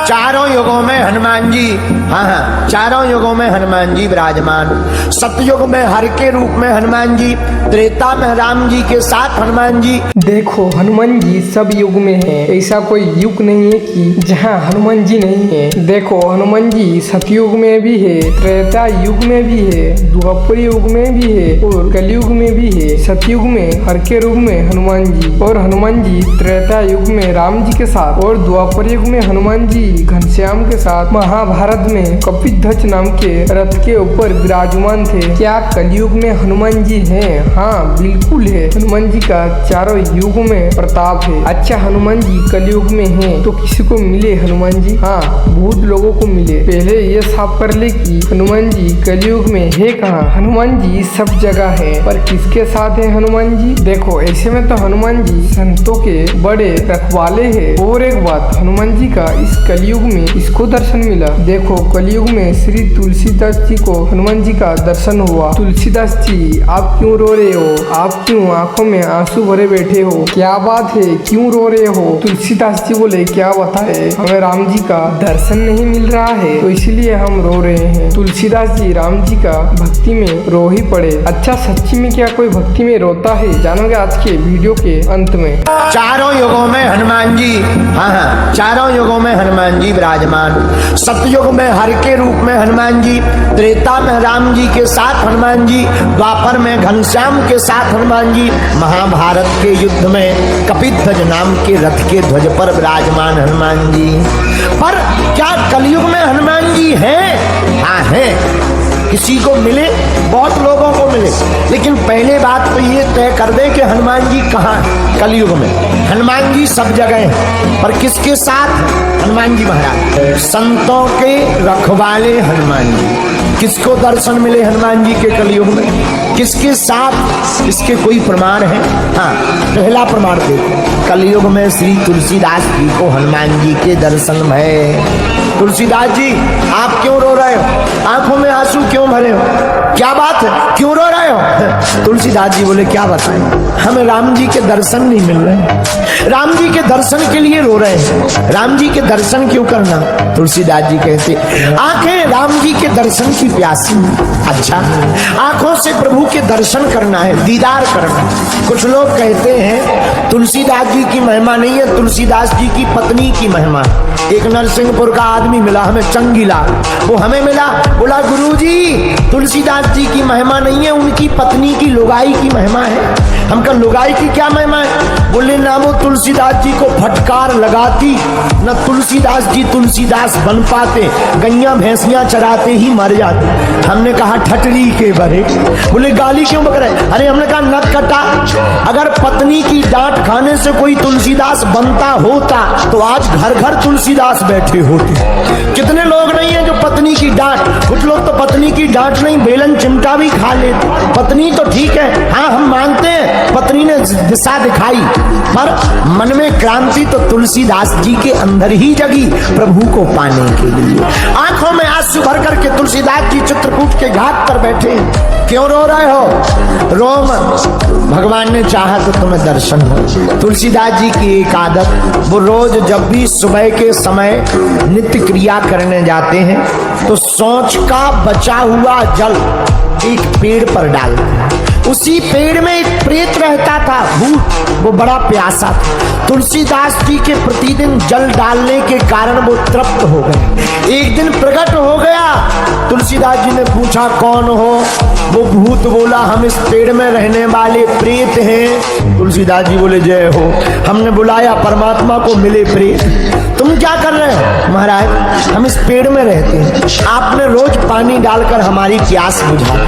चारों युगों में हनुमान जी, हाँ, चारों युगों में हनुमान जी विराजमान। सतयुग में हर के रूप में हनुमान जी, त्रेता में राम जी के साथ हनुमान जी। देखो हनुमान जी सब युग में है, ऐसा कोई युग नहीं है कि जहाँ हनुमान जी नहीं है। देखो हनुमान जी सतयुग में भी है, त्रेता युग में भी है, द्वापर युग में भी है और कलयुग में भी है। सतयुग में हर के रूप में हनुमान जी और हनुमान जी त्रेता युग में राम जी के साथ और द्वापर युग में हनुमान जी घनश्याम के साथ महाभारत में कपिध्वज नाम के रथ के ऊपर विराजमान थे। क्या कलयुग में हनुमान जी हैं? हाँ बिल्कुल है, हनुमान जी का चारों युगों में प्रताप है। अच्छा हनुमान जी कलयुग में हैं तो किसी को मिले हनुमान जी? हाँ बहुत लोगों को मिले। पहले ये साफ कर ले कि हनुमान जी कलयुग में है कहाँ। हनुमान जी सब जगह है, पर किसके साथ है हनुमान जी? देखो ऐसे में तो हनुमान जी संतों के बड़े रखवाले है। और एक बात, हनुमान जी का इस कलयुग में इसको दर्शन मिला। देखो कलयुग में श्री तुलसीदास जी को हनुमान जी का दर्शन हुआ। तुलसीदास जी आप क्यों रो रहे हो? आप क्यों आंखों में आंसू भरे बैठे हो? क्या बात है, क्यों रो रहे हो? तुलसीदास जी बोले क्या बताए, हमें राम जी का दर्शन नहीं मिल रहा है तो इसलिए हम रो रहे हैं। तुलसीदास जी राम जी का भक्ति में रो ही पड़े। अच्छा सच्ची में क्या कोई भक्ति में रोता है? जानोगे आज के वीडियो के अंत में। चारों युगों में हनुमान जी, हाँ, चारों युगों में हनुमान जी विराजमान। सतयुग में हर के रूप में हनुमान जी, त्रेता में राम जी के साथ हनुमान जी, द्वापर में घनश्याम के साथ हनुमान जी, महाभारत के युद्ध में कपिध्वज नाम के रथ के ध्वज पर विराजमान हनुमान जी। पर क्या कलयुग में हनुमान जी हैं? हाँ हैं, किसी को मिले, बहुत लोगों को मिले, लेकिन पहले बात तो ये तय कर दे कि हनुमान जी कहाँ है कलयुग में। हनुमान जी सब जगह हैं, पर किसके साथ? हनुमान जी महाराज संतों के रखवाले हनुमान जी। किसको दर्शन मिले हनुमान जी के कलयुग में, किसके साथ? इसके कोई प्रमाण है? हाँ पहला प्रमाण देखो, कलयुग में श्री तुलसीदास जी को हनुमान जी के दर्शन है। तुलसीदास जी आप क्यों रो रहे हो? आंखों में आंसू क्यों भरे हो? क्या बात है, क्यों रो रहे हो? तुलसीदास जी बोले क्या बताएं, हमें राम जी के दर्शन नहीं मिल रहे। राम जी के दर्शन के लिए रो रहे हैं। राम जी के दर्शन क्यों करना? तुलसीदास जी कहते आंखें राम जी के दर्शन की प्यासी। अच्छा आंखों से प्रभु के दर्शन करना है, दीदार करना। कुछ लोग कहते हैं तुलसीदास जी की महिमा नहीं है, तुलसीदास जी की पत्नी की महिमा। एक नरसिंहपुर का आदमी मिला हमें, चंगीला, वो हमें मिला, बोला गुरुजी तुलसीदास जी की महिमा नहीं है, उनकी पत्नी की लुगाई की महिमा है। हम कहा लुगाई की क्या महिमा है? बोले ना वो तुलसीदास जी को फटकार लगाती, न तुलसीदास जी तुलसीदास बन पाते, गैया भैंसियां चराते ही मर जाते। हमने कहा ठटरी के बरे। बोले गाली क्यों बक रहे? अरे हमने कहा नक कटा, अगर पत्नी की डांट खाने से कोई तुलसीदास बनता होता तो आज घर घर तुलसीदास बैठे होते। कितने लोग नहीं है जो पत्नी की डांट, कुछ लोग तो पत्नी की डांट नहीं बेलन चिमटा भी खा लेते। पत्नी तो ठीक है, हाँ हम मानते हैं पत्नी ने दिशा दिखाई, पर मन में क्रांति तो तुलसीदास जी के अंदर ही जगी प्रभु को पाने के लिए। आंखों में आंसू भर करके तुलसीदास जी चित्रकूट के घाट पर बैठे। क्यों रो रहे हो? रो मत, भगवान ने चाहा तो तुम्हें दर्शन हो। तुलसीदास जी की एक आदत, वो रोज जब भी सुबह के समय नित्य क्रिया करने जाते हैं तो सोच का बचा हुआ जल एक पेड़ पर डालते हैं। उसी पेड़ में एक प्रेत रहता था, भूत, वो बड़ा प्यासा था। तुलसीदास जी के प्रतिदिन जल डालने के कारण वो तृप्त हो गए। एक दिन प्रकट हो गया, तुलसीदास जी ने पूछा कौन हो? वो भूत बोला हम इस पेड़ में रहने वाले प्रेत हैं। तुलसीदास जी बोले जय हो, हमने बुलाया परमात्मा को, मिले प्रेत। तुम क्या कर रहे हो? महाराज हम इस पेड़ में रहते हैं, आपने रोज पानी डालकर हमारी प्यास बुझा।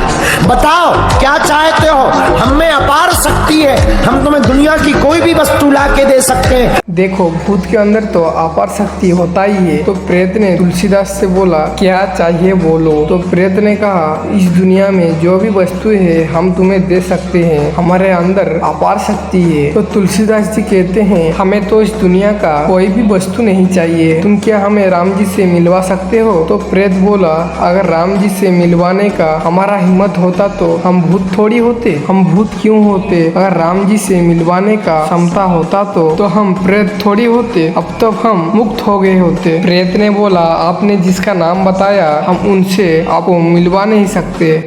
बताओ क्या चाहते हो? हम में अपार शक्ति है, हम तुम्हें दुनिया की कोई भी वस्तु ला के दे सकते हैं। देखो भूत के अंदर तो अपार शक्ति होता ही है। तो प्रेत ने तुलसीदास से बोला क्या चाहिए बोलो। तो प्रेत ने कहा इस दुनिया में जो भी वस्तु है हम तुम्हें दे सकते हैं, हमारे अंदर अपार शक्ति है। तो तुलसीदास जी कहते हैं हमें तो इस दुनिया का कोई भी वस्तु नहीं चाहिए, तुम क्या हम हमें राम जी से मिलवा सकते हो? तो प्रेत बोला, अगर राम जी से मिलवाने का हमारा हिम्मत होता तो हम भूत थोड़ी होते। हम भूत क्यों होते? अगर राम जी से मिलवाने का क्षमता होता तो हम प्रेत थोड़ी होते। अब तक हम मुक्त हो गए होते। प्रेत ने बोला, आपने जिसका नाम बताया हम उनसे आपको मिलवा नहीं सकते।